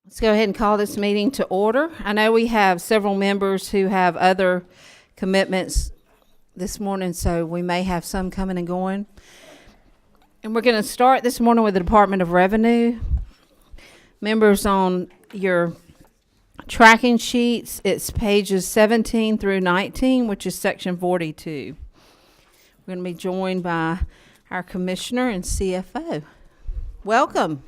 Let's go ahead and call this meeting to order. I know we have several members who have other commitments this morning, so we may have some coming and going. And we're going to start this morning with the Department of Revenue. Members, on your tracking sheets, it's pages 17 through 19, which is section 42. We're going to be joined by our Commissioner and CFO. Welcome.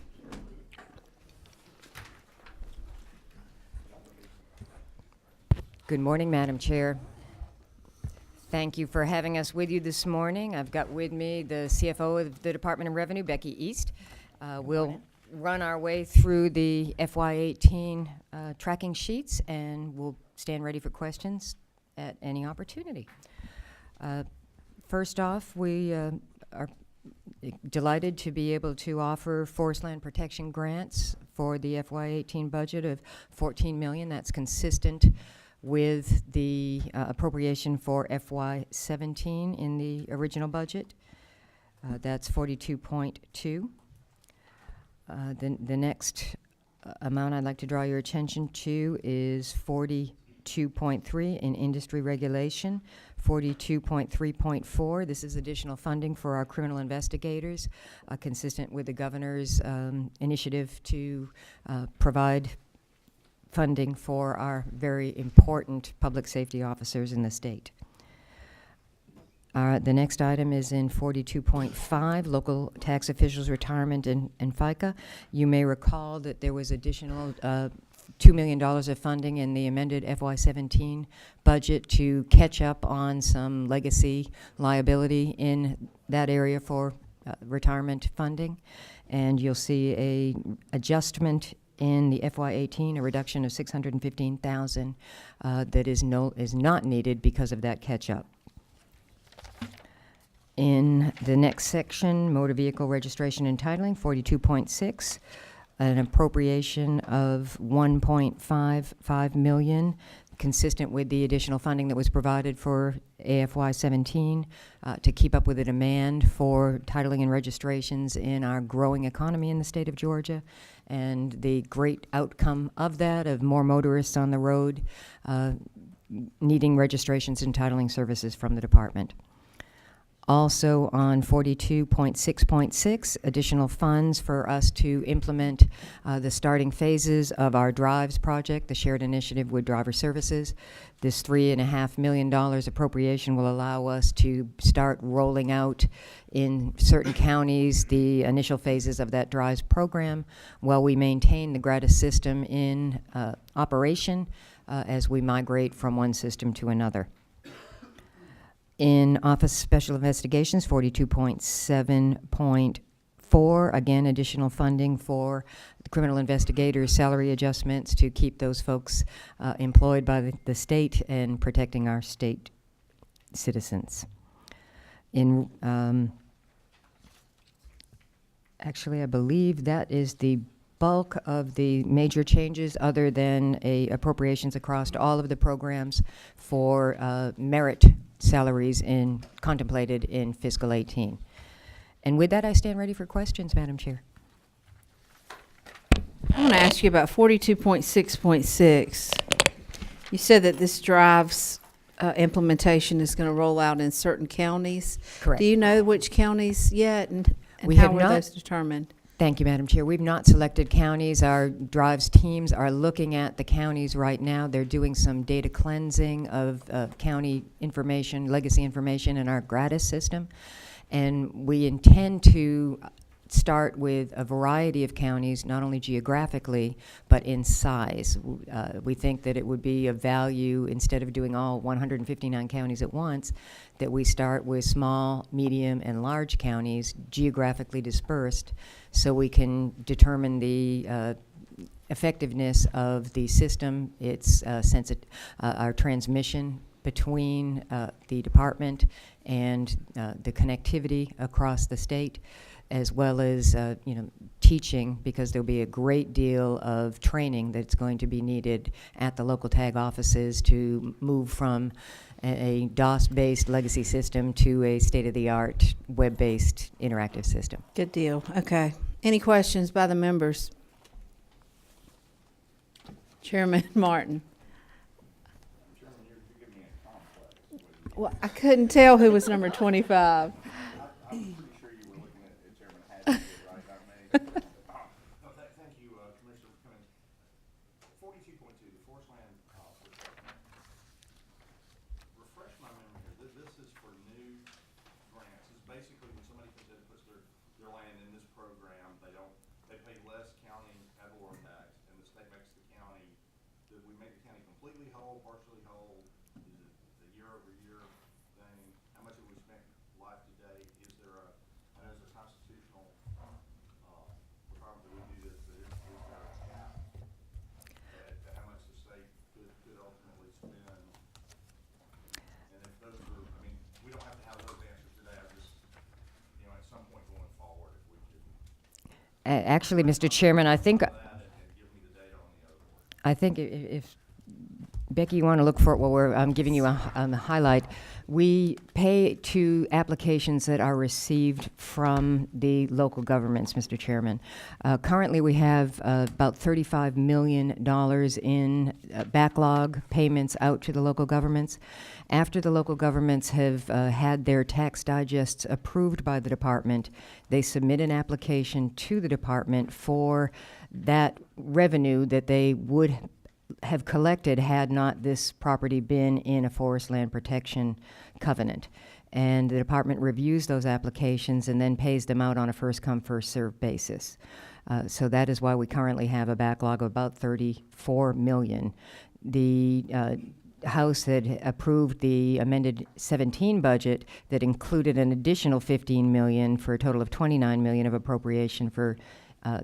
Good morning, Madam Chair. Thank you for having us with you this morning. I've got with me the CFO of the Department of Revenue, Becky East. We'll run our way through the FY18 tracking sheets, and we'll stand ready for questions at any opportunity. First off, we are delighted to be able to offer forest land protection grants for the FY18 budget of $14 million. That's consistent with the appropriation for FY17 in the original budget. That's 42.2. The next amount I'd like to draw your attention to is 42.3 in industry regulation, 42.3.4. This is additional funding for our criminal investigators, consistent with the governor's initiative to provide funding for our very important public safety officers in the state. The next item is in 42.5, local tax officials retirement and FICA. You may recall that there was additional $2 million of funding in the amended FY17 budget to catch up on some legacy liability in that area for retirement funding. And you'll see a adjustment in the FY18, a reduction of $615,000 that is not needed because of that catch-up. In the next section, motor vehicle registration and titling, 42.6, an appropriation of $1.55 million, consistent with the additional funding that was provided for AFY 17 to keep up with the demand for titling and registrations in our growing economy in the state of Georgia, and the great outcome of that, of more motorists on the road needing registrations and titling services from the department. Also on 42.6.6, additional funds for us to implement the starting phases of our DRIVES project, the shared initiative with driver services. This $3.5 million appropriation will allow us to start rolling out in certain counties the initial phases of that DRIVES program while we maintain the gratis system in operation as we migrate from one system to another. In Office Special Investigations, 42.7.4, again, additional funding for the criminal investigators' salary adjustments to keep those folks employed by the state and protecting our state citizens. In actually, I believe that is the bulk of the major changes, other than appropriations across all of the programs for merit salaries contemplated in fiscal 18. And with that, I stand ready for questions, Madam Chair. I want to ask you about 42.6.6. You said that this DRIVES implementation is going to roll out in certain counties. Correct. Do you know which counties yet, and We how have were not. those determined? Thank you, Madam Chair. We've not selected counties. Our DRIVES teams are looking at the counties right now. They're doing some data cleansing of county information, legacy information in our gratis system. And we intend to start with a variety of counties, not only geographically, but in size. We think that it would be of value, instead of doing all 159 counties at once, that we start with small, medium, and large counties, geographically dispersed, so we can determine the effectiveness of the system, its our transmission between the department and the connectivity across the state, as well as teaching, because there'll be a great deal of training that's going to be needed at the local tag offices to move from a DOS-based legacy system to a state-of-the-art web-based interactive system. Good deal. Okay. Any questions by the members? Chairman Martin. Well, I couldn't tell who was number 25. I'm pretty sure you were looking at Chairman Hadley, right, not me. Thank you, Commissioner, for coming. 42.2, the forest land, refresh my memory here. This is for new grants. It's basically when somebody comes in and puts their land in this program, they pay less county ad valorem tax, and the state makes the county, we make the county completely whole, partially whole? Is it a year-over-year thing? How much have we spent life to date? Is there I know there's a constitutional requirement that we do this, but is there a cap at how much the state could ultimately spend? And if those are, I mean, we don't have to have those answers today. I'm just, at some point going forward, if we could. Actually, Mr. Chairman, I think That and give me the data on the other one. I think if Becky, you want to look for it while I'm giving you a highlight. We pay to applications that are received from the local governments, Mr. Chairman. Currently, we have about $35 million in backlog payments out to the local governments. After the local governments have had their tax digests approved by the department, they submit an application to the department for that revenue that they would have collected had not this property been in a forest land protection covenant. And the department reviews those applications and then pays them out on a first-come, first-served basis. So that is why we currently have a backlog of about $34 million. The House had approved the amended 17 budget that included an additional $15 million for a total of $29 million of appropriation for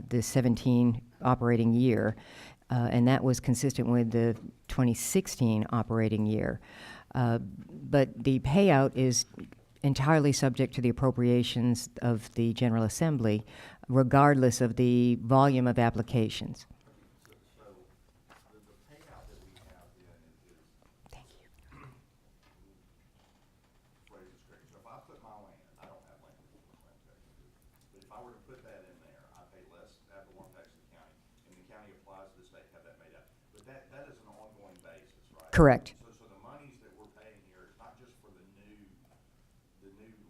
the 17 operating year. And that was consistent with the 2016 operating year. But the payout is entirely subject to the appropriations of the General Assembly, regardless of the volume of applications. So the payout that we have then is Thank you. phrase is correct. So if I put my land, I don't have land in the forest land protection, but if I were to put that in there, I pay less ad valorem tax to the county, and the county applies to the state, have that made up. But that is an ongoing basis, right? Correct. So the monies that we're paying here is not just for the new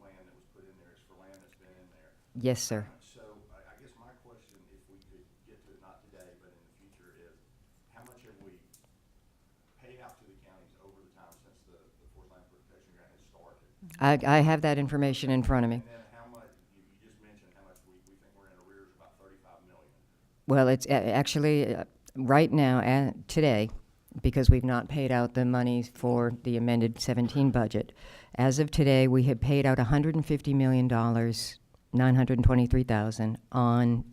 land that was put in there, it's for land that's been in there. Yes, sir. So I guess my question, if we could get to it, not today, but in the future, is how much have we paid out to the counties over the time since the forest land protection grant has started? I have that information in front of me. And then how much, you just mentioned how much we think we're in arrears, about $35 million. Well, it's actually right now, today, because we've not paid out the money for the amended 17 budget. As of today, we have paid out $150 million, $923,000 on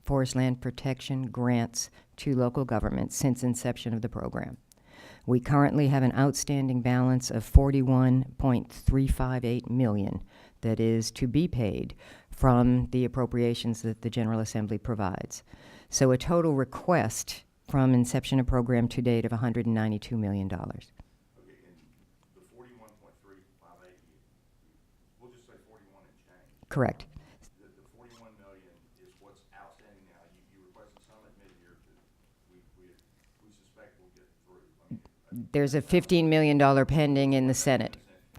forest land protection grants to local governments since inception of the program. We currently have an outstanding balance of $41.358 million that is to be paid from the appropriations that the General Assembly provides. So a total request from inception of program to date of $192 million. Okay, and the 41.358, we'll just say 41 and change. Correct. The 41 million is what's outstanding now. You requested some at mid-year we suspect we'll get through. I mean, There's a $15 million pending in the Senate.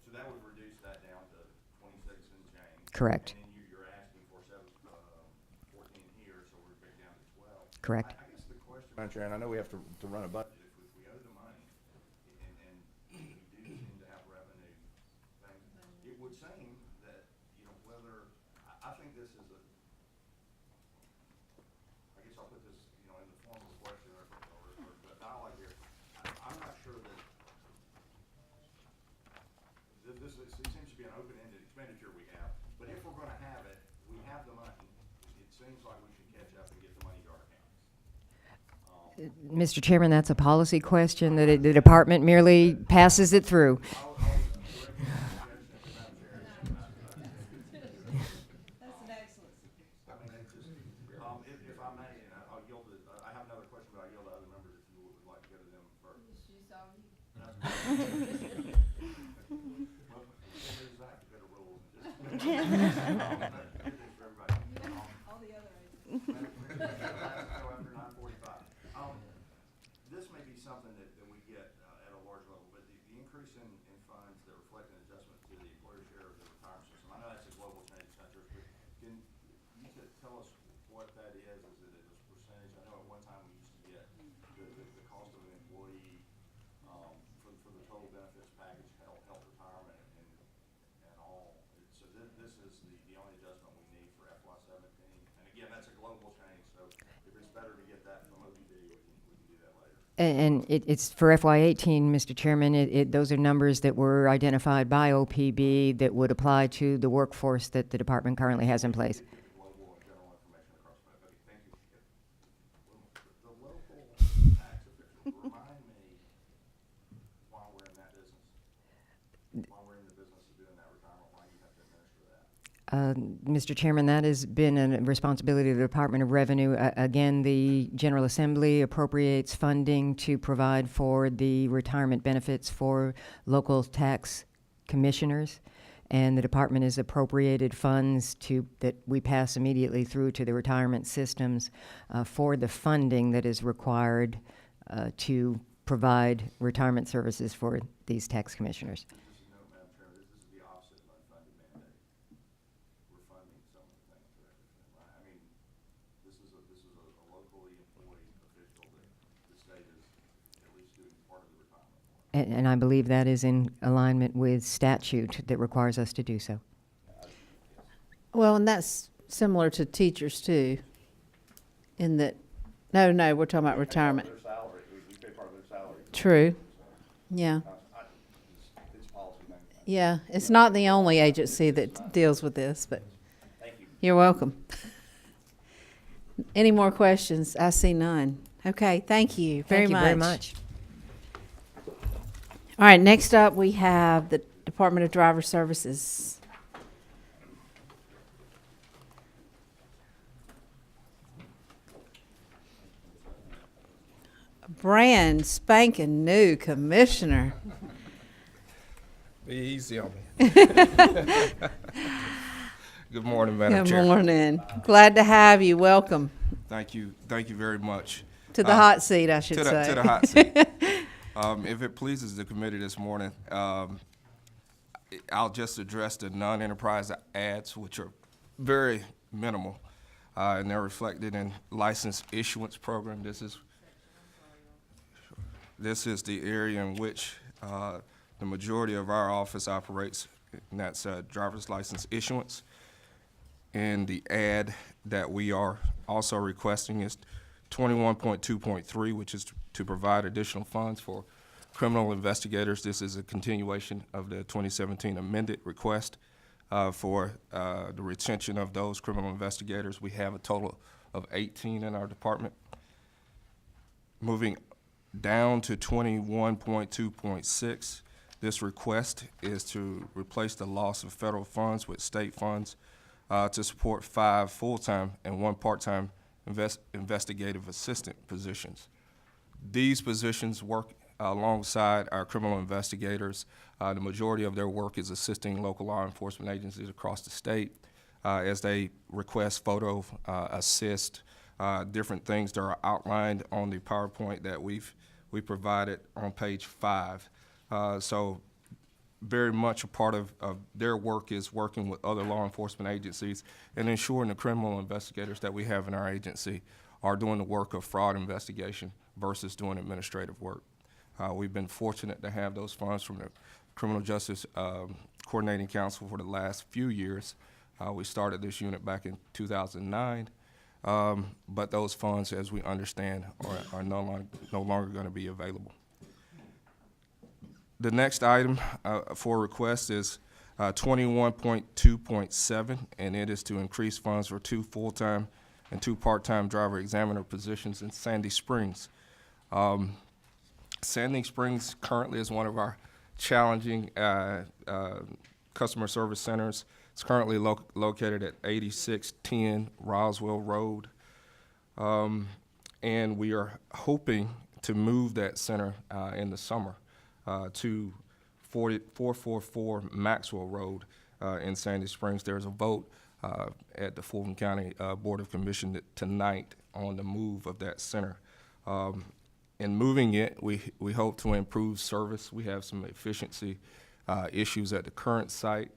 so that would reduce that down to 26 and change. Correct. And then you're asking for 14 here, so we're back down to 12. Correct. I guess the question, Madam Chair, and I know we have to run a budget. If we owe the money, and we do seem to have revenue things, it would seem that, whether, I think this is I guess I'll put this, in the form of a question or a dialogue here. I'm not sure that this seems to be an open-ended expenditure we have, but if we're gonna have it, we have the money. It seems like we should catch up and get the money to our counties. Mr. Chairman, that's a policy question that the department merely passes it through. That's an excellent suggestion. I mean, it's just, if I may, and I'll yield it, I have another question, but I'll yield to other members if you would like to go to them first. Well, there's that, better rules. All the other items. After 9:45. in funds that reflect an adjustment to the employer share of the retirement system. I know that's a global change, it's not yours, but can you tell us what that is? Is it a percentage? I know at one time we used to get the cost of an employee for the total benefits package, health retirement, and all. So this is the only adjustment we need for FY17. And again, that's a global change, so if it's better to get that from OBD, we can do that later. And it's for FY18, Mr. Chairman. Those are numbers that were identified by OPB that would apply to the workforce that the department currently has in place. Global and general information across the okay, thank you. The local tax officials, remind me why we're in that business. Why we're in the business of doing that retirement, why you have to administer that. Mr. Chairman, that has been a responsibility of the Department of Revenue. Again, the General Assembly appropriates funding to provide for the retirement benefits for local tax commissioners, and the department has appropriated funds that we pass immediately through to the retirement systems for the funding that is required to provide retirement services for these tax commissioners. Just a note, Madam Chairman, this is the opposite of unfunded mandate. We're funding some of the things for everything, right? I mean, this is a locally employed official that the state is at least doing part of the retirement for. And I believe that is in alignment with statute that requires us to do so. Well, and that's similar to teachers too, in that, no, we're talking about retirement. Their salary, we pay part of their salary. True. Yeah. It's policy, man. Yeah. It's not the only agency that deals with this, but Thank you. you're welcome. Any more questions? I see none. Okay. Thank you very Thank you much. very much. All right. Next up, we have the Department of Driver Services. Brand spanking new commissioner. Be easy on me. Good morning, Madam Good Chair. morning. Glad to have you. Welcome Thank you very much. to the hot seat, I should To say. the hot seat. If it pleases the committee this morning, I'll just address the non-enterprise ads, which are very minimal, and they're reflected in license issuance program. This is the area in which the majority of our office operates, and that's driver's license issuance. And the ad that we are also requesting is 21.2.3, which is to provide additional funds for criminal investigators. This is a continuation of the 2017 amended request for the retention of those criminal investigators. We have a total of 18 in our department. Moving down to 21.2.6, this request is to replace the loss of federal funds with state funds to support 5 full-time and 1 part-time investigative assistant positions. These positions work alongside our criminal investigators. The majority of their work is assisting local law enforcement agencies across the state as they request photo assist, different things that are outlined on the PowerPoint that we provided on page 5. So very much a part of their work is working with other law enforcement agencies and ensuring the criminal investigators that we have in our agency are doing the work of fraud investigation versus doing administrative work. We've been fortunate to have those funds from the Criminal Justice Coordinating Council for the last few years. We started this unit back in 2009. But those funds, as we understand, are no longer going to be available. The next item for request is 21.2.7, and it is to increase funds for 2 full-time and 2 part-time driver examiner positions in Sandy Springs. Sandy Springs currently is one of our challenging customer service centers. It's currently located at 8610 Roswell Road, and we are hoping to move that center in the summer to 444 Maxwell Road in Sandy Springs. There's a vote at the Fulton County Board of Commission tonight on the move of that center. In moving it, we hope to improve service. We have some efficiency issues at the current site.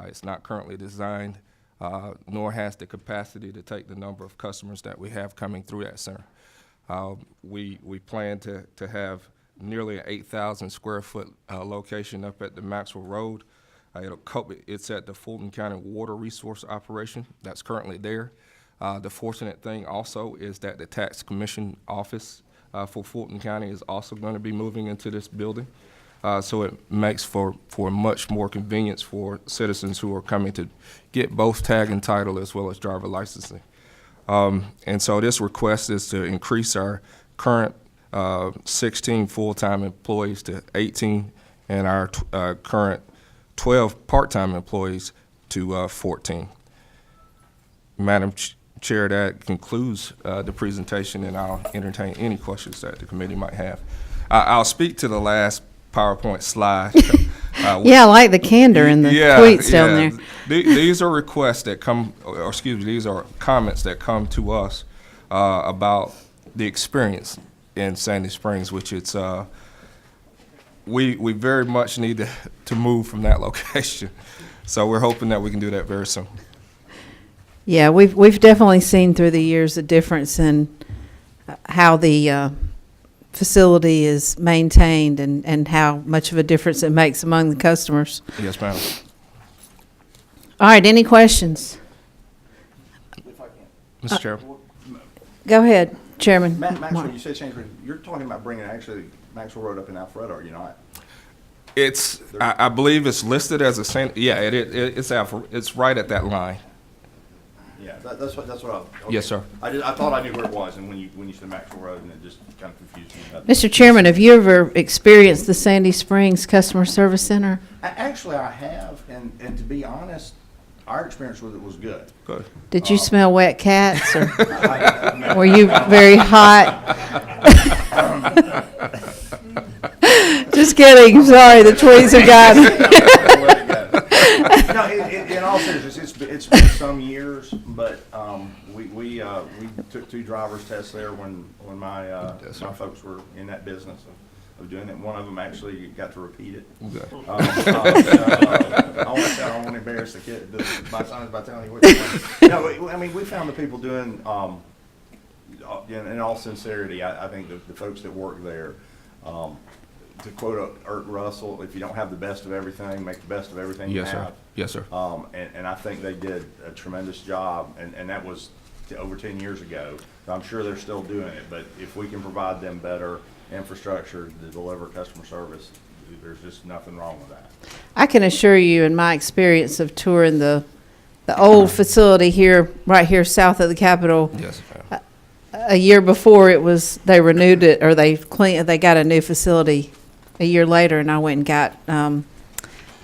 It's not currently designed, nor has the capacity to take the number of customers that we have coming through that center. We plan to have nearly an 8,000 square foot location up at the Maxwell Road. It's at the Fulton County Water Resource Operation that's currently there. The fortunate thing also is that the Tax Commission office for Fulton County is also going to be moving into this building. So it makes for much more convenience for citizens who are coming to get both tag and title as well as driver licensing. And so this request is to increase our current 16 full-time employees to 18 and our current 12 part-time employees to 14. Madam Chair, that concludes the presentation, and I'll entertain any questions that the committee might have. I'll speak to the last PowerPoint slide. Yeah, I like the candor in the tweets down there. These are requests that come, or excuse me, these are comments that come to us about the experience in Sandy Springs, which it's we very much need to move from that location. So we're hoping that we can do that very soon. Yeah, we've definitely seen through the years a difference in how the facility is maintained and how much of a difference it makes among the customers. Yes, ma'am. All right, any questions? Mr. Chairman. Go ahead, Chairman. Maxwell, Mark. you said change, you're talking about bringing actually Maxwell Road up in Alpharetta, are you not? It's I believe it's listed as a it's right at that line. Yeah, that's what I. Okay. Yes, sir. I thought I knew where it was, and when you said Maxwell Road, and it just kind of confused me. Mr. Chairman, have you ever experienced the Sandy Springs Customer Service Center? Actually, I have, and to be honest, our experience with it was good. Good. Did you smell wet cats, or were you very hot? Just kidding. Sorry, the tweets are gone. No, in all seriousness, it's been some years, but we took 2 driver's tests there when my folks were in that business of doing it. One of them actually got to repeat it. Okay. I don't want to embarrass the kid, my sons, by telling you which one. No, I mean, we found the people doing, in all sincerity, I think the folks that work there, to quote Ert Russell, if you don't have the best of everything, make the best of everything you Yes, sir. have. Yes, sir. And I think they did a tremendous job, and that was over 10 years ago. I'm sure they're still doing it, but if we can provide them better infrastructure to deliver customer service, there's just nothing wrong with that. I can assure you, in my experience of touring the old facility here, right here south of the Capitol, Yes, ma'am. a year before they renewed it, or they got a new facility a year later, and I went and got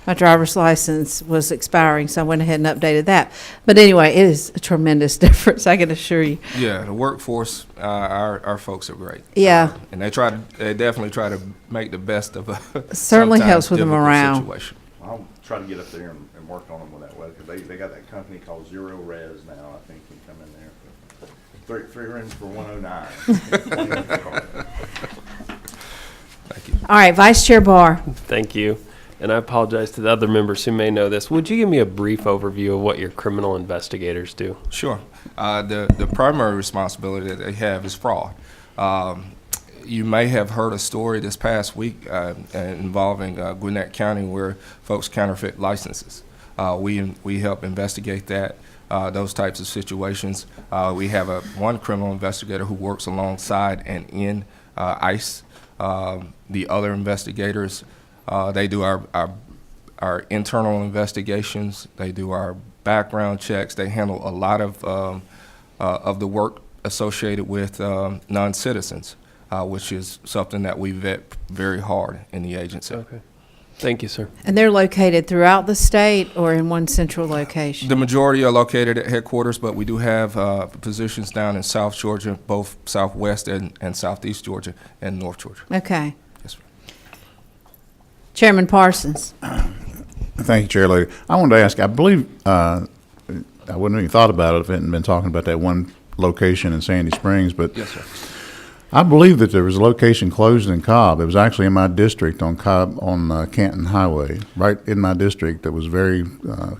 my driver's license was expiring, so I went ahead and updated that. But anyway, it is a tremendous difference, I can assure you. Yeah, the workforce, our folks are great. Yeah. And they definitely try to make the best of a Certainly sometimes helps with the difficult morale. situation. I'll try to get up there and work on them with that weather, because they got that company called Zero Res now, I think, can come in there. 3 rooms for 109. Thank you. All right, Vice Chair Barr. Thank you. And I apologize to the other members who may know this. Would you give me a brief overview of what your criminal investigators do? Sure. The primary responsibility that they have is fraud. You may have heard a story this past week involving Gwinnett County where folks counterfeit licenses. We help investigate that, those types of situations. We have one criminal investigator who works alongside and in ICE. The other investigators, they do our internal investigations. They do our background checks. They handle a lot of the work associated with non-citizens, which is something that we vet very hard in the agency. Okay. Thank you, sir. And they're located throughout the state or in one central location? The majority are located at headquarters, but we do have positions down in South Georgia, both Southwest and Southeast Georgia and North Georgia. Okay. Yes, ma'am. Chairman Parsons. Thank you, Chair Lady. I wanted to ask, I believe, I wouldn't have even thought about it if I hadn't been talking about that one location in Sandy Springs, but Yes, sir. I believe that there was a location closed in Cobb. It was actually in my district on Cobb, on Canton Highway, right in my district, that was very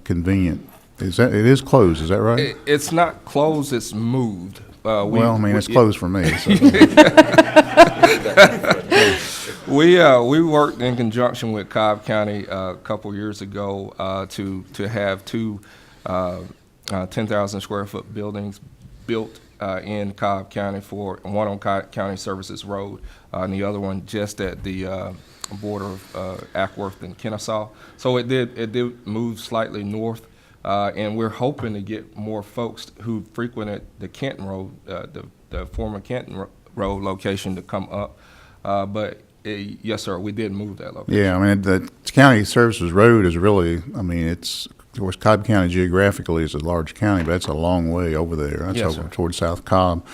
convenient. It is closed, is that right? It's not closed, it's moved. Well, I mean, it's closed for me, so. We worked in conjunction with Cobb County a couple years ago to have two 10,000 square foot buildings built in Cobb County, for one on Cobb County Services Road, and the other one just at the border of Ackworth and Kennesaw. So it did move slightly north, and we're hoping to get more folks who frequented the Kenton Road, the former Kenton Road location, to come up. But yes, sir, we did move that location. Yeah, I mean, the County Services Road is really, I mean, it's, of course, Cobb County geographically is a large county, but that's a long way over there. That's Yes, over sir. towards South Cobb.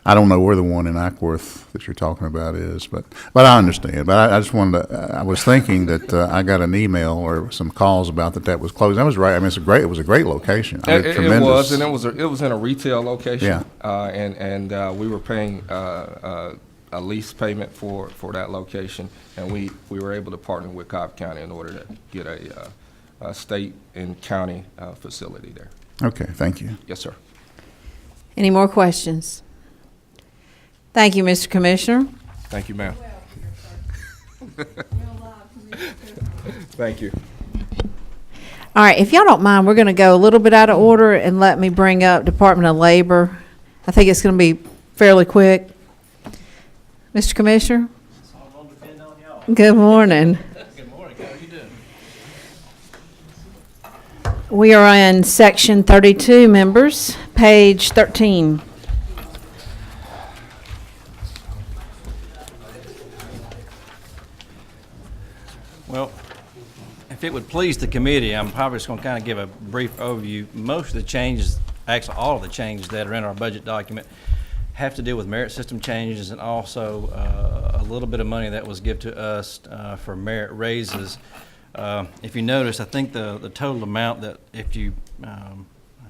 I don't know where the one in Ackworth that you're talking about is, but I understand. But I just wanted to, I was thinking that I got an email or some calls about that was closed. That was right. I mean, it was a great location. I mean, It tremendous. was, and it was in a retail location. Yeah. And we were paying a lease payment for that location, and we were able to partner with Cobb County in order to get a state and county facility there. Okay, thank you. Yes, sir. Any more questions? Thank you, Mr. Commissioner. Thank you, ma'am. Thank you. All right, if y'all don't mind, we're going to go a little bit out of order and let me bring up Department of Labor. I think it's going to be fairly quick. Mr. Commissioner? It's all gonna depend on y'all. Good morning. Good morning, how you doing? We are in section 32, members, page 13. Well, if it would please the committee, I'm probably just gonna kind of give a brief overview. Most of the changes, actually all of the changes that are in our budget document have to deal with merit system changes, and also a little bit of money that was given to us for merit raises. If you notice, I think the total amount that, if you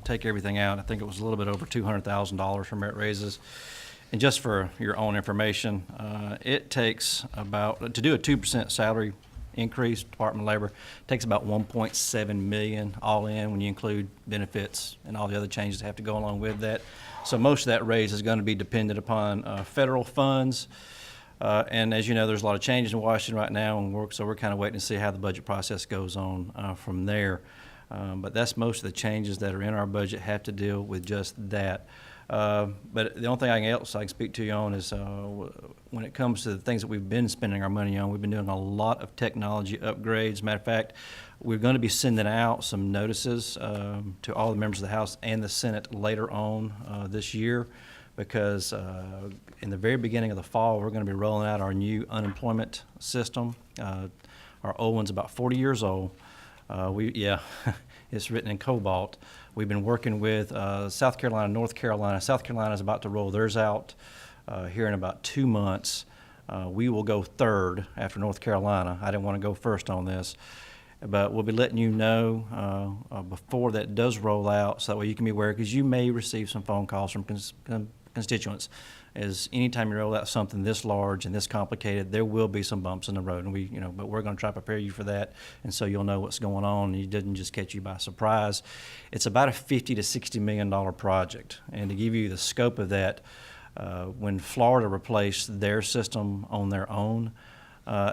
take everything out, I think it was a little bit over $200,000 for merit raises. And just for your own information, it takes about, to do a 2% salary increase, Department of Labor, takes about $1.7 million all in when you include benefits and all the other changes that have to go along with that. So most of that raise is going to be dependent upon federal funds. And as you know, there's a lot of changes in Washington right now, and so we're kind of waiting to see how the budget process goes on from there. But that's most of the changes that are in our budget have to deal with just that. But the only thing else I can speak to you on is when it comes to the things that we've been spending our money on, we've been doing a lot of technology upgrades. Matter of fact, we're going to be sending out some notices to all the members of the House and the Senate later on this year, because in the very beginning of the fall, we're going to be rolling out our new unemployment system. Our old one's about 40 years old. It's written in Cobalt. We've been working with South Carolina, North Carolina. South Carolina is about to roll theirs out here in about 2 months. We will go third after North Carolina. I didn't want to go first on this, but we'll be letting you know before that does roll out, so that way you can be aware, because you may receive some phone calls from constituents. As anytime you roll out something this large and this complicated, there will be some bumps in the road, and but we're going to try to prepare you for that, and so you'll know what's going on, and it doesn't just catch you by surprise. It's about a $50 to $60 million project, and to give you the scope of that, when Florida replaced their system on their own,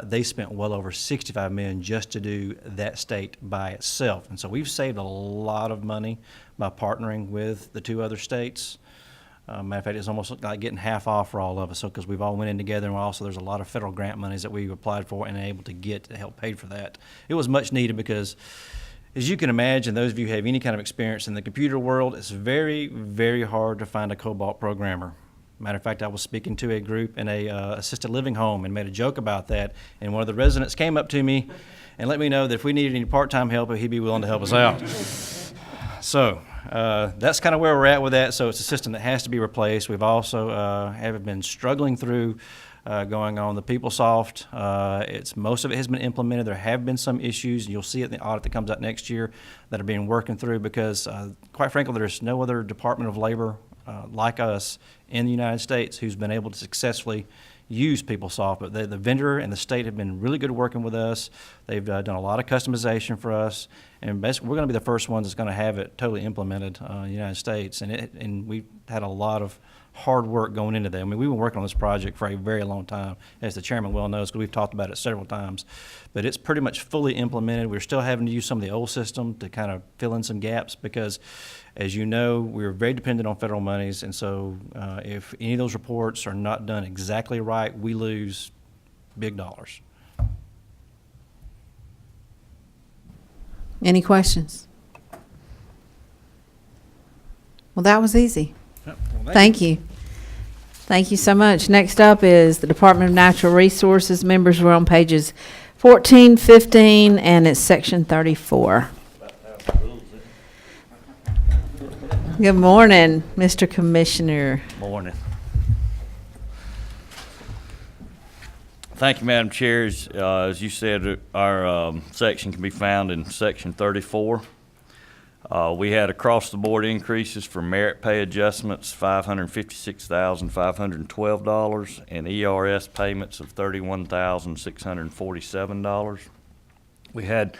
they spent well over $65 million just to do that state by itself, and so we've saved a lot of money by partnering with the two other states. Matter of fact, it's almost like getting half off for all of us, because we've all went in together, and also there's a lot of federal grant monies that we applied for and able to get to help pay for that. It was much needed because, as you can imagine, those of you who have any kind of experience in the computer world, it's very, very hard to find a COBOL programmer. Matter of fact, I was speaking to a group in a assisted living home and made a joke about that, and one of the residents came up to me and let me know that if we needed any part-time help, he'd be willing to help us out. So that's kind of where we're at with that. So it's a system that has to be replaced. We've also have been struggling through going on the PeopleSoft. Most of it has been implemented. There have been some issues, and you'll see it in the audit that comes out next year, that are being worked through, because quite frankly, there's no other Department of Labor like us in the United States who's been able to successfully use PeopleSoft. But the vendor and the state have been really good working with us. They've done a lot of customization for us, and basically we're going to be the first ones that's going to have it totally implemented in the United States. And we've had a lot of hard work going into that. I mean, we've been working on this project for a very long time, as the chairman well knows, because we've talked about it several times. But it's pretty much fully implemented. We're still having to use some of the old system to kind of fill in some gaps because, as you know, we're very dependent on federal monies. And so if any of those reports are not done exactly right, we lose big dollars. Any questions? Well, that was easy. Thank you. Thank you so much. Next up is the Department of Natural Resources. Members, we're on pages 14, 15, and it's section 34. Good morning, Mr. Commissioner. Morning. Thank you, Madam Chair. As you said, our section can be found in section 34. We had across-the-board increases for merit pay adjustments, $556,512, and ERS payments of $31,647. We had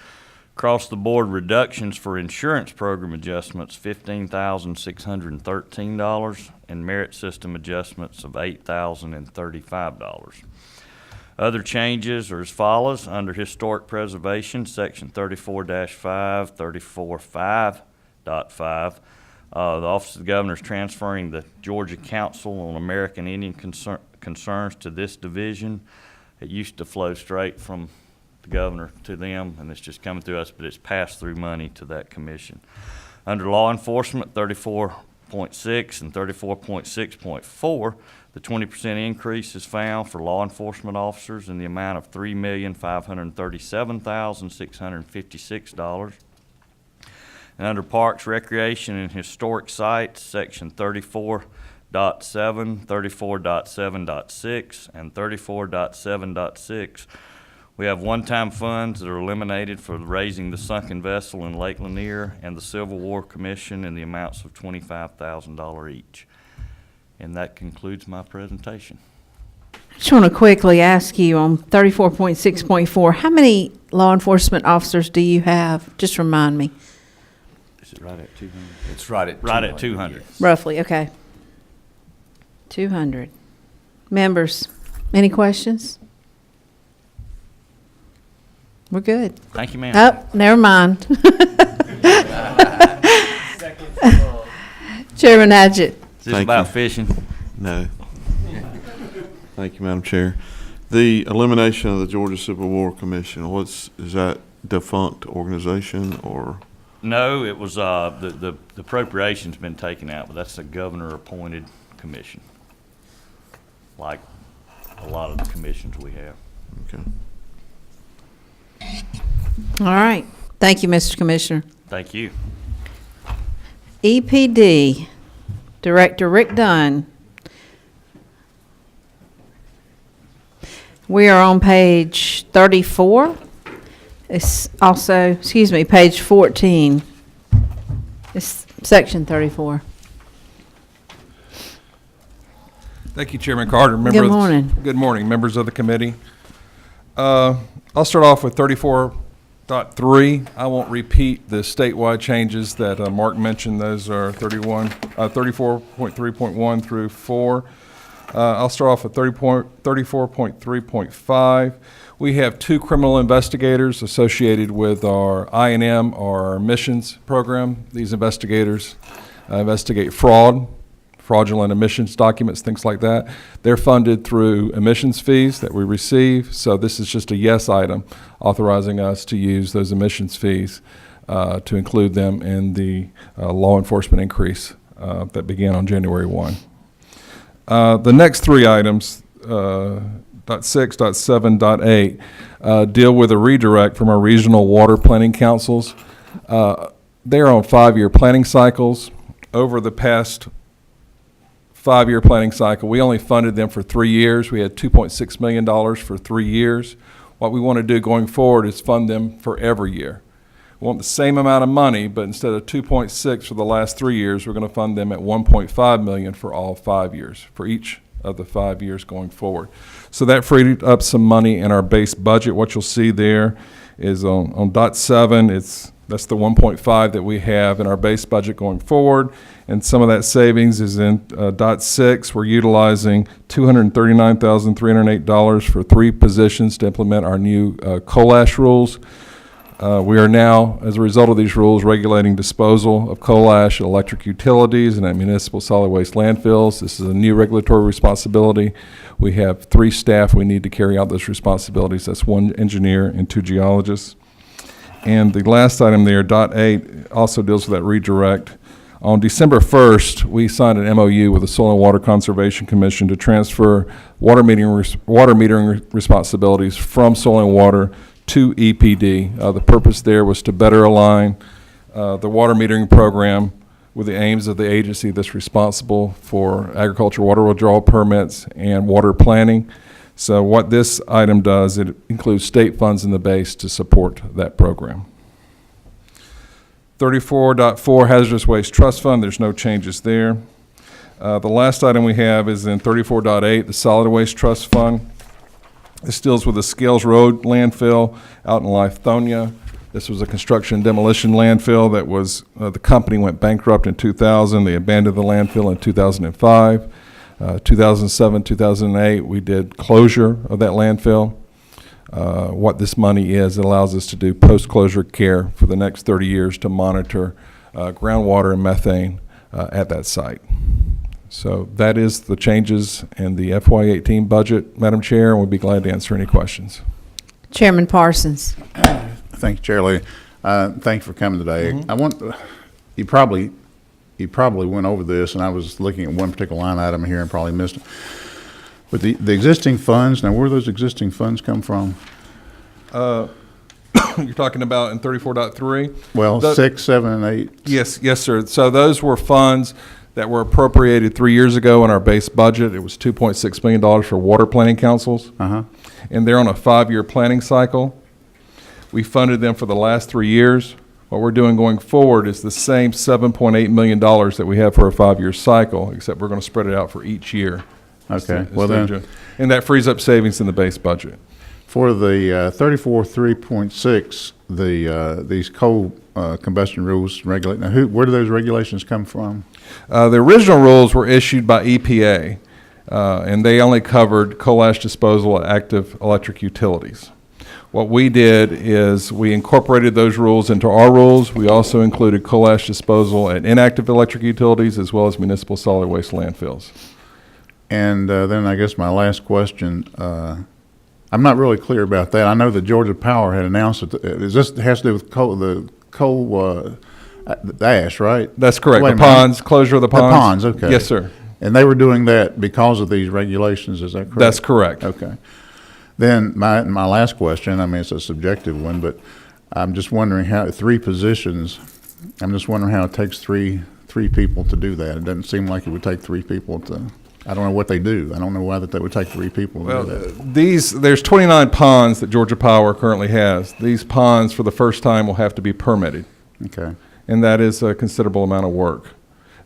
across-the-board reductions for insurance program adjustments, $15,613, and merit system adjustments of $8,035. Other changes are as follows. Under Historic Preservation, Section 34-5, 34.5.5, the Office of the Governor is transferring the Georgia Council on American Indian Concerns to this division. It used to flow straight from the governor to them, and it's just coming through us, but it's pass-through money to that commission. Under Law Enforcement, 34.6 and 34.6.4, the 20% increase is found for law enforcement officers in the amount of $3,537,656. And under Parks, Recreation, and Historic Sites, Section 34.7, 34.7.6, and 34.7.6, we have one-time funds that are eliminated for raising the sunken vessel in Lake Lanier and the Civil War Commission in the amounts of $25,000 each. And that concludes my presentation. I just want to quickly ask you on 34.6.4, how many law enforcement officers do you have? Just remind me. Is it right at 200? It's right at 200. Right at 200. Yes. Roughly, okay. 200. Members, any questions? We're good. Thank you, ma'am. Oh, never mind. Chairman Adjett. Is this Thank about you. fishing? No. Thank you, Madam Chair. The elimination of the Georgia Civil War Commission, is that defunct organization or? No, it was, the appropriation's been taken out, but that's a governor-appointed commission, like a lot of the commissions we have. Okay. All right. Thank you, Mr. Commissioner. Thank you. EPD, Director Rick Dunn. We are on page 34. It's also, page 14. It's section 34. Thank you, Chairman Carter. Good morning. Good morning, members of the committee. I'll start off with 34.3. I won't repeat the statewide changes that Mark mentioned. Those are 34.3.1 through 4. I'll start off with 34.3.5. We have 2 criminal investigators associated with our I&M, our emissions program. These investigators investigate fraudulent emissions documents, things like that. They're funded through emissions fees that we receive, so this is just a yes item authorizing us to use those emissions fees to include them in the law enforcement increase that began on January 1. The next 3 items, .6, .7, .8, deal with a redirect from our regional water planning councils. They're on 5-year planning cycles. Over the past 5-year planning cycle, we only funded them for 3 years. We had $2.6 million for 3 years. What we want to do going forward is fund them for every year. We want the same amount of money, but instead of 2.6 for the last 3 years, we're going to fund them at 1.5 million for all 5 years, for each of the 5 years going forward. So that freed up some money in our base budget. What you'll see there is on dot 7, that's the 1.5 that we have in our base budget going forward, and some of that savings is in dot 6. We're utilizing $239,308 for 3 positions to implement our new coal ash rules. We are now, as a result of these rules, regulating disposal of coal ash at electric utilities and at municipal solid waste landfills. This is a new regulatory responsibility. We have 3 staff we need to carry out those responsibilities. That's 1 engineer and 2 geologists. And the last item there, dot 8, also deals with that redirect. On December 1st, we signed an MOU with the Soil and Water Conservation Commission to transfer water metering responsibilities from Soil and Water to EPD. The purpose there was to better align the water metering program with the aims of the agency that's responsible for agricultural water withdrawal permits and water planning. So what this item does, it includes state funds in the base to support that program. 34.4 Hazardous Waste Trust Fund, there's no changes there. The last item we have is in 34.8, the Solid Waste Trust Fund. This deals with the Scales Road landfill out in Lithonia. This was a construction and demolition landfill that was, the company went bankrupt in 2000. They abandoned the landfill in 2005. 2007, 2008, we did closure of that landfill. What this money is, it allows us to do post-closure care for the next 30 years to monitor groundwater and methane at that site. So that is the changes in the FY18 budget, Madam Chair, and we'd be glad to answer any questions. Chairman Parsons. Thank you, Chair Lee. Thank you for coming today. I want, you probably went over this, and I was looking at one particular line item here and probably missed it. But the existing funds, now where do those existing funds come from? You're talking about in 34.3? Well, 6, 7, and 8. Yes, sir. So those were funds that were appropriated 3 years ago in our base budget. It was $2.6 million for water planning councils. And they're on a 5-year planning cycle. We funded them for the last 3 years. What we're doing going forward is the same $7.8 million that we have for a 5-year cycle, except we're going to spread it out for each year. Okay. Well then, and that frees up savings in the base budget. For the 34.3.6, these coal combustion rules regulate. Now, where do those regulations come from? The original rules were issued by EPA, and they only covered coal ash disposal at active electric utilities. What we did is we incorporated those rules into our rules. We also included coal ash disposal at inactive electric utilities as well as municipal solid waste landfills. And then I guess my last question, I'm not really clear about that. I know that Georgia Power had announced that it has to do with the ash, right? That's correct. Wait The ponds, closure of the ponds. The ponds, okay. Yes, sir. And they were doing that because of these regulations, is that correct? That's correct. Okay. Then my last question, I mean, it's a subjective one, but I'm just wondering how 3 positions, I'm just wondering how it takes three people to do that. It doesn't seem like it would take 3 people to, I don't know what they do. I don't know why that would take 3 people to do that. There's 29 ponds that Georgia Power currently has. These ponds, for the first time, will have to be permitted. Okay. And that is a considerable amount of work.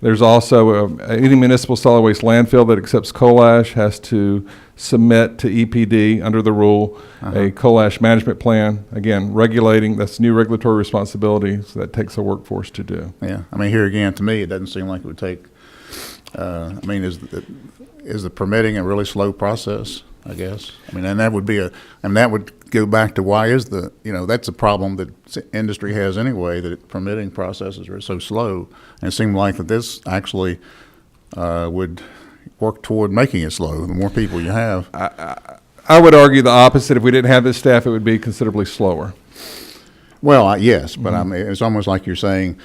There's also any municipal solid waste landfill that accepts coal ash has to submit to EPD under the rule a coal ash management plan. Again, regulating, that's new regulatory responsibility, so that takes a workforce to do. Yeah, I mean, here again, to me, it doesn't seem like it would take, I mean, is the permitting a really slow process, I guess? I mean, and that would that would go back to why is that's a problem that industry has anyway, that permitting processes are so slow. And it seemed like that this actually would work toward making it slow. The more people you have. I would argue the opposite. If we didn't have this staff, it would be considerably slower. Well, yes, but I mean, it's almost like you're saying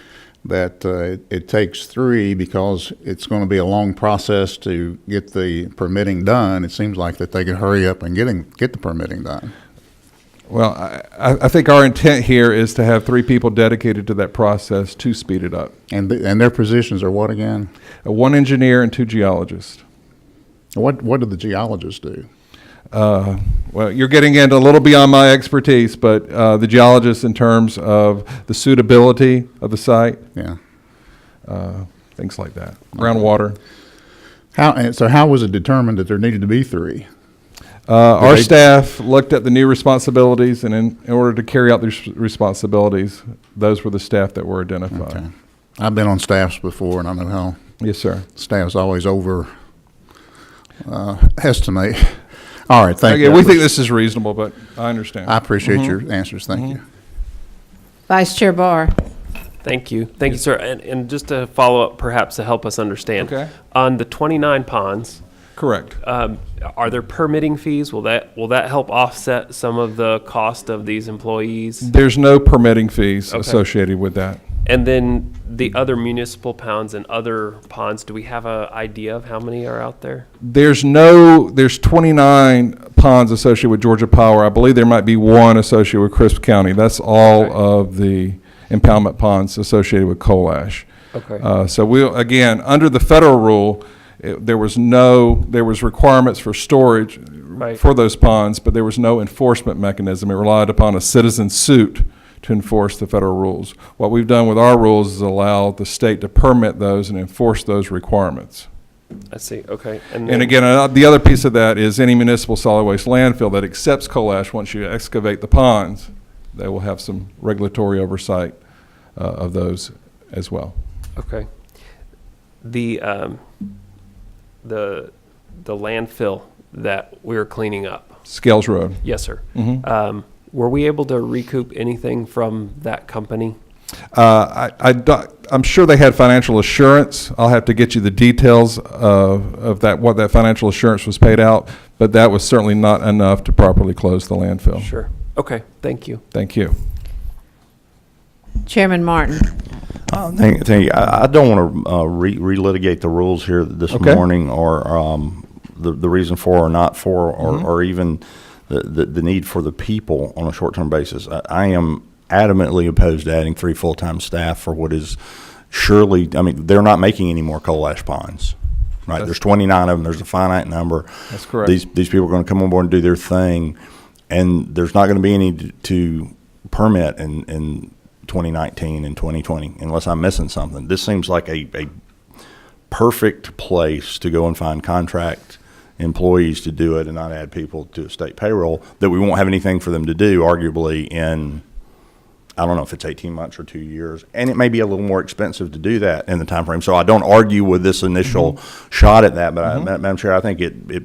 that it takes 3 because it's going to be a long process to get the permitting done. It seems like that they could hurry up and get the permitting done. Well, I think our intent here is to have 3 people dedicated to that process to speed it up. And their positions are what again? 1 engineer and 2 geologists. What do the geologists do? well, you're getting into a little beyond my expertise, but the geologists in terms of the suitability of the site, Yeah. things like that, groundwater. How was it determined that there needed to be 3? Our staff looked at the new responsibilities, and in order to carry out these responsibilities, those were the staff that were identified. Okay. I've been on staffs before, and I know how Yes, sir. staffs always estimate. All right, thank Okay, you. we think this is reasonable, but I understand. I appreciate your answers. Thank you. Vice Chair Barr. Thank you. Thank you, sir. And just to follow up, perhaps to help us understand. Okay. On the 29 ponds, Correct. are there permitting fees? Will that help offset some of the cost of these employees? There's no permitting fees Okay. associated with that. And then the other municipal ponds and other ponds, do we have an idea of how many are out there? There's 29 ponds associated with Georgia Power. I believe there might be one associated with Crisp County. That's all Okay. of the impoundment ponds associated with coal ash. Okay. So we'll, again, under the federal rule, there was requirements for storage Right. for those ponds, but there was no enforcement mechanism. It relied upon a citizen suit to enforce the federal rules. What we've done with our rules is allow the state to permit those and enforce those requirements. I see. Okay. And again, the other piece of that is any municipal solid waste landfill that accepts coal ash, once you excavate the ponds, they will have some regulatory oversight of those as well. Okay. The landfill that we're cleaning up. Scales Road. Yes, sir. Mhm. Were we able to recoup anything from that company? I'm sure they had financial assurance. I'll have to get you the details of that, what that financial assurance was paid out, but that was certainly not enough to properly close the landfill. Sure. Okay. Thank you. Thank you. Chairman Martin. Thank you. I don't want to relitigate the rules here this Okay. morning, or the reason for or not for, or even the need for the people on a short-term basis. I am adamantly opposed to adding 3 full-time staff for what is surely, I mean, they're not making any more coal ash ponds, right? There's 29 of them. There's a finite number. That's correct. These people are going to come on board and do their thing, and there's not going to be any to permit in 2019 and 2020 unless I'm missing something. This seems like a perfect place to go and find contract employees to do it and not add people to a state payroll that we won't have anything for them to do, arguably, in, I don't know if it's 18 months or 2 years. And it may be a little more expensive to do that in the time frame. So I don't argue with this initial shot at that, but Madam Chair, I think it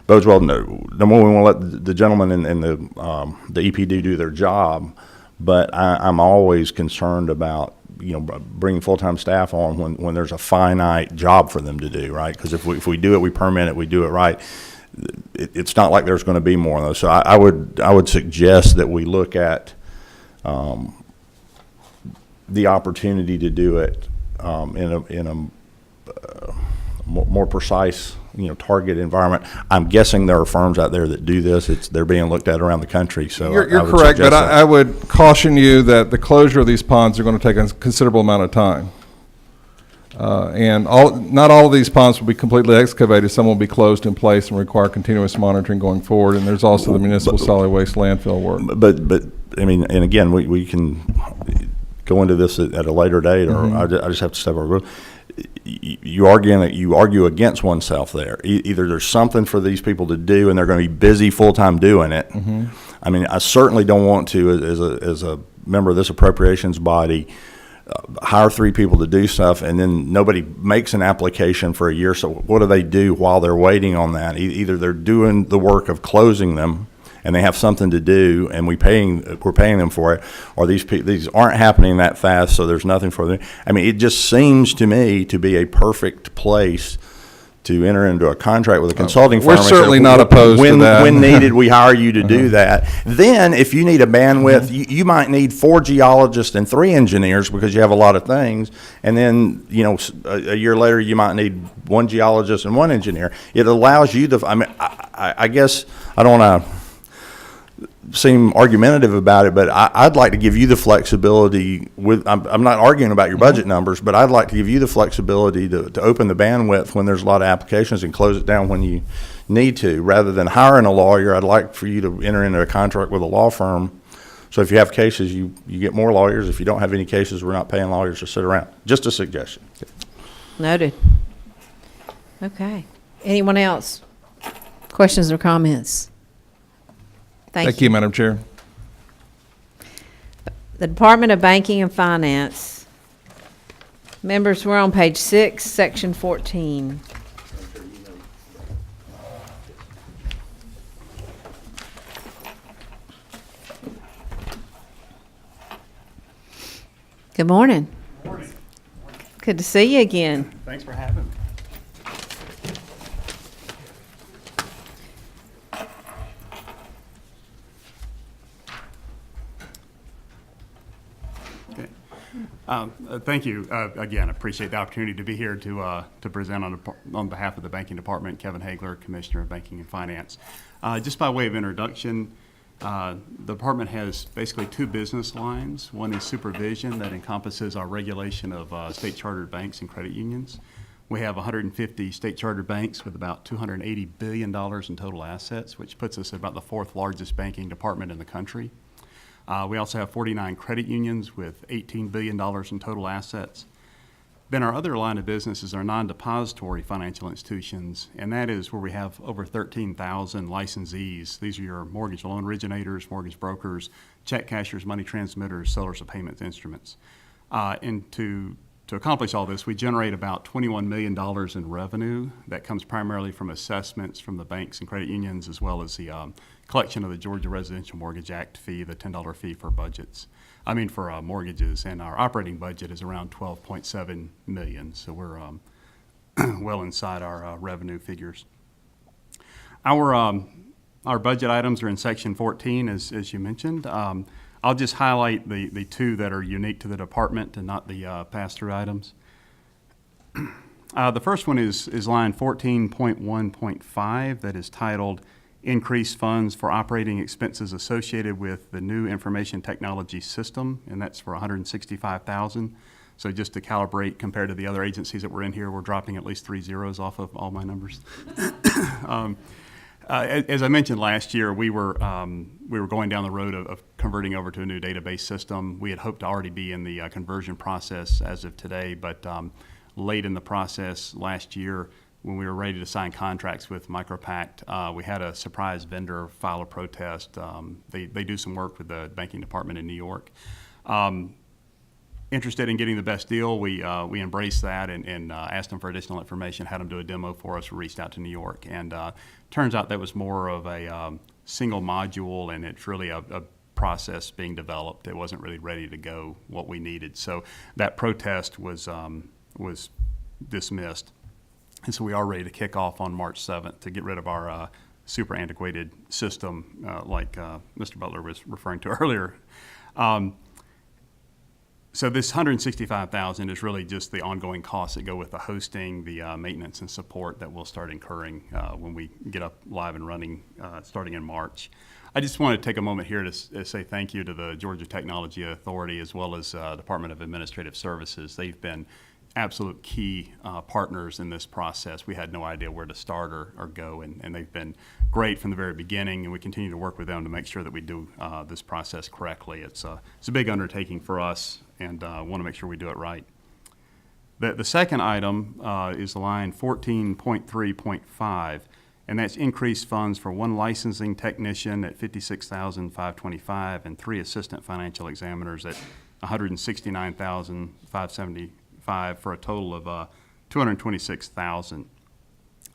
bodes well. Number one, we want to let the gentleman and the EPD do their job, but I'm always concerned about bringing full-time staff on when there's a finite job for them to do, right? Because if we do it, we permit it, we do it right. It's not like there's going to be more of those. So I would suggest that we look at the opportunity to do it in a more precise, target environment. I'm guessing there are firms out there that do this. They're being looked at around the country. So You're I would correct, but suggest that. I would caution you that the closure of these ponds are going to take a considerable amount of time. And not all of these ponds will be completely excavated. Some will be closed in place and require continuous monitoring going forward. And there's also the municipal solid waste landfill work. But I mean, and again, we can go into this at a later date, or I just have to step over. You argue against oneself there. Either there's something for these people to do, and they're going to be busy full time doing it. I mean, I certainly don't want to, as a member of this appropriations body, hire 3 people to do stuff, and then nobody makes an application for a year. So what do they do while they're waiting on that? Either they're doing the work of closing them, and they have something to do, and we're paying them for it, or these aren't happening that fast, so there's nothing for them. I mean, it just seems to me to be a perfect place to enter into a contract with a consulting firm. We're and say, certainly not opposed to that. When needed, we hire you to do that. Then, if you need a bandwidth, you might need 4 geologists and 3 engineers because you have a lot of things. And then, a year later, you might need 1 geologist and 1 engineer. It allows you to. I mean, I guess I don't want to seem argumentative about it, but I'd like to give you the flexibility I'm not arguing about your budget numbers, but I'd like to give you the flexibility to open the bandwidth when there's a lot of applications and close it down when you need to. Rather than hiring a lawyer, I'd like for you to enter into a contract with a law firm. So if you have cases, you get more lawyers. If you don't have any cases, we're not paying lawyers to sit around. Just a suggestion. Noted. Okay. Anyone else? Questions or comments? Thank you, Madam Chair. The Department of Banking and Finance. Members, we're on page 6, section 14. Good morning. Morning. Good to see you again. Thanks for having me. Okay. Thank you again. I appreciate the opportunity to be here to present on behalf of the Banking Department. Kevin Hagler, Commissioner of Banking and Finance. Just by way of introduction, the department has basically two business lines. One is supervision that encompasses our regulation of state chartered banks and credit unions. We have 150 state chartered banks with about $280 billion in total assets, which puts us at about the fourth largest banking department in the country. We also have 49 credit unions with $18 billion in total assets. Then our other line of business is our non-depository financial institutions, and that is where we have over 13,000 licensees. These are your mortgage loan originators, mortgage brokers, check cashers, money transmitters, sellers of payment instruments. And to accomplish all this, we generate about $21 million in revenue that comes primarily from assessments from the banks and credit unions, as well as the collection of the Georgia Residential Mortgage Act fee, the $10 fee for for mortgages. And our operating budget is around $12.7 million, so we're well inside our revenue figures. Our budget items are in section 14, as you mentioned. I'll just highlight the two that are unique to the department and not the pass-through items. The first one is line 14.1.5 that is titled Increased Funds for Operating Expenses Associated with the New Information Technology System, and that's for $165,000. So just to calibrate compared to the other agencies that were in here, we're dropping at least 3 zeros off of all my numbers. As I mentioned last year, we were going down the road of converting over to a new database system. We had hoped to already be in the conversion process as of today, but late in the process last year, when we were ready to sign contracts with MicroPact, we had a surprise vendor file a protest. They do some work with the banking department in New York. Interested in getting the best deal, we embraced that and asked them for additional information, had them do a demo for us, reached out to New York, and turns out that was more of a single module, and it's really a process being developed. It wasn't really ready to go what we needed, so that protest was dismissed, and so we are ready to kick off on March 7th to get rid of our super antiquated system, like Mr. Butler was referring to earlier. So this $165,000 is really just the ongoing costs that go with the hosting, the maintenance and support that we'll start incurring when we get up live and running starting in March. I just want to take a moment here to say thank you to the Georgia Technology Authority as well as Department of Administrative Services. They've been absolute key partners in this process. We had no idea where to start or go, and they've been great from the very beginning, and we continue to work with them to make sure that we do this process correctly. It's a big undertaking for us, and want to make sure we do it right. The second item is line 14.3.5, and that's increased funds for one licensing technician at $56,525 and 3 assistant financial examiners at $169,575 for a total of $226,000.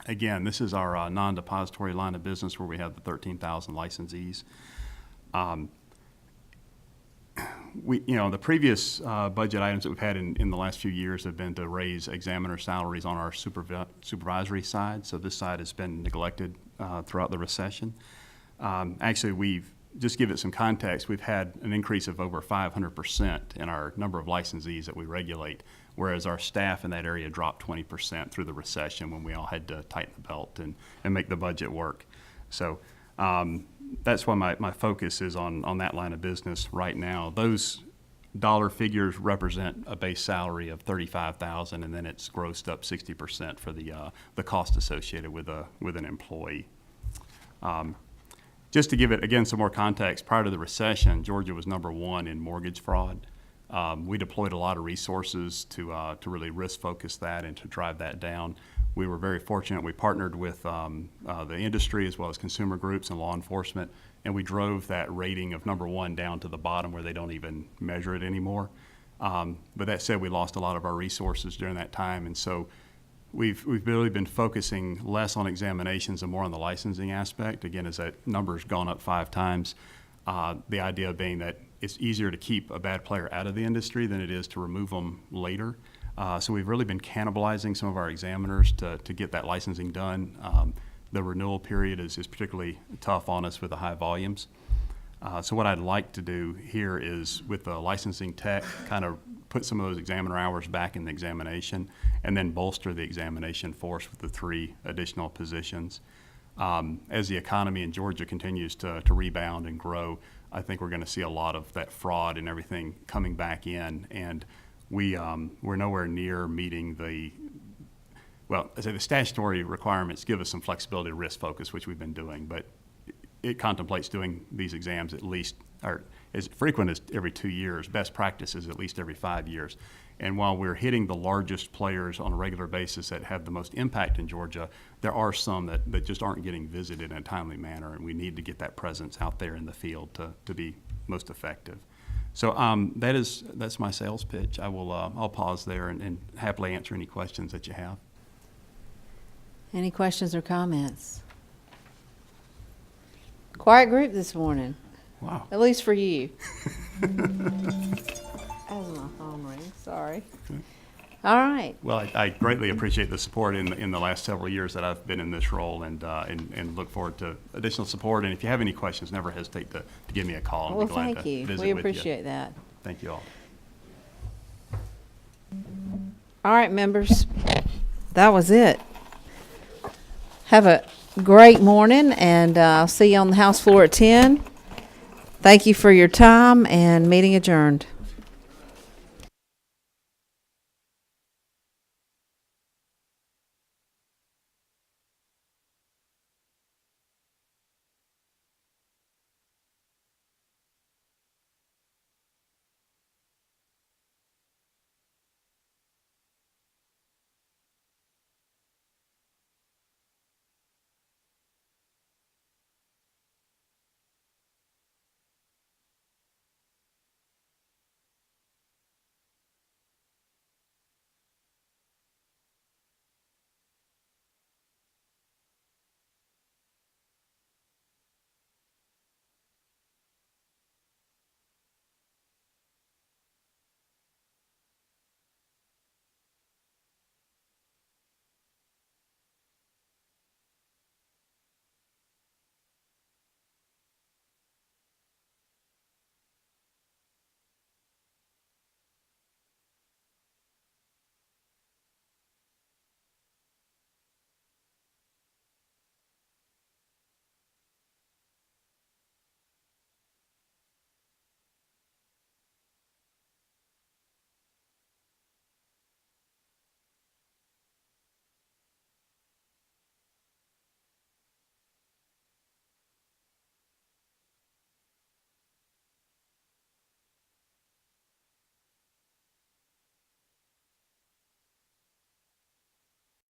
Again, this is our non-depository line of business where we have the 13,000 licensees. The previous budget items that we've had in the last few years have been to raise examiner salaries on our supervisory side. So this side has been neglected throughout the recession. Actually, we've just give it some context. We've had an increase of over 500% in our number of licensees that we regulate, whereas our staff in that area dropped 20% through the recession when we all had to tighten the belt and make the budget work. So that's why my focus is on that line of business right now. Those dollar figures represent a base salary of $35,000, and then it's grossed up 60% for the cost associated with an employee. Just to give it, again, some more context, prior to the recession, Georgia was #1 in mortgage fraud. We deployed a lot of resources to really risk focus that and to drive that down. We were very fortunate. We partnered with the industry as well as consumer groups and law enforcement, and we drove that rating of #1 down to the bottom where they don't even measure it anymore. But that said, we lost a lot of our resources during that time, and so we've really been focusing less on examinations and more on the licensing aspect. Again, as that number's gone up 5 times, the idea being that it's easier to keep a bad player out of the industry than it is to remove them later. So we've really been cannibalizing some of our examiners to get that licensing done. The renewal period is particularly tough on us with the high volumes. So what I'd like to do here is, with the licensing tech, kind of put some of those examiner hours back in the examination and then bolster the examination force with the 3 additional positions. As the economy in Georgia continues to rebound and grow, I think we're going to see a lot of that fraud and everything coming back in, and we're nowhere near meeting the statutory requirements give us some flexibility to risk focus, which we've been doing, but it contemplates doing these exams at least, or as frequent as every 2 years. Best practice is at least every 5 years. And while we're hitting the largest players on a regular basis that have the most impact in Georgia, there are some that just aren't getting visited in a timely manner, and we need to get that presence out there in the field to be most effective. So that's my sales pitch. I'll pause there and happily answer any questions that you have. Any questions or comments? Quiet group this morning. Wow. At least for you. As my phone rings, sorry. All right. Well, I greatly appreciate the support in the last several years that I've been in this role, and look forward to additional support. And if you have any questions, never hesitate to give me a call. Well, I'll be glad thank to you. visit We with appreciate you. that. Thank you all. All right, members. That was it. Have a great morning, and I'll see you on the House floor at 10. Thank you for your time, and meeting adjourned.